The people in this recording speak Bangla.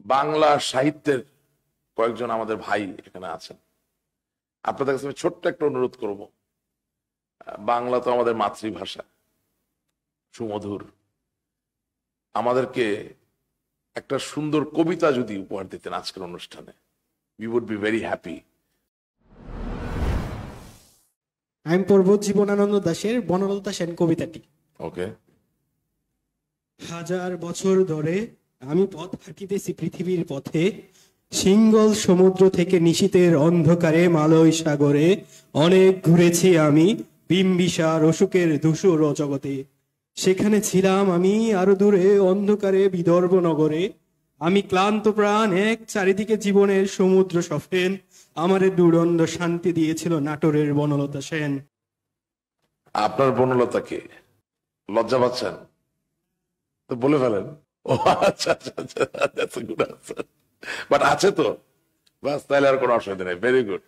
বাংলা সাহিত্যের কয়েকজন আমাদের ভাই এখানে আছেন। আপনাদের কাছে আমি ছোট্ট একটা অনুরোধ করব, বাংলা তো আমাদের মাতৃভাষা, সুমধুর, আমাদেরকে একটা সুন্দর কবিতা যদি উপহার দিতেন আজকের অনুষ্ঠানে, we would be very happy. আমি পড়ব জীবনানন্দ দাশের বনলতা সেন কবিতাটি। ওকে। হাজার বছর ধরে আমি পথ হাঁটিতেছি পৃথিবীর পথে, সিংগল সমুদ্র থেকে নিশীথের অন্ধকারে মালয় সাগরে, অনেক ঘুরেছি আমি বিম্বিসার অশোকের ধূসর জগতে। সেখানে ছিলাম আমি আরো দূরে অন্ধকারে বিদর্ভ নগরে, আমি ক্লান্ত প্রাণ এক, চারিদিকে জীবনের সমুদ্র সফেন, আমারে দুরন্ত শান্তি দিয়েছিল নাটোরের বনলতা সেন। আপনার বনলতাকে লজ্জা পাচ্ছেন তো বলে ফেলেন। ও আচ্ছা আচ্ছা, বাট আছে তো, বাস, তাহলে আর কোনো অসুবিধা নেই। Very good.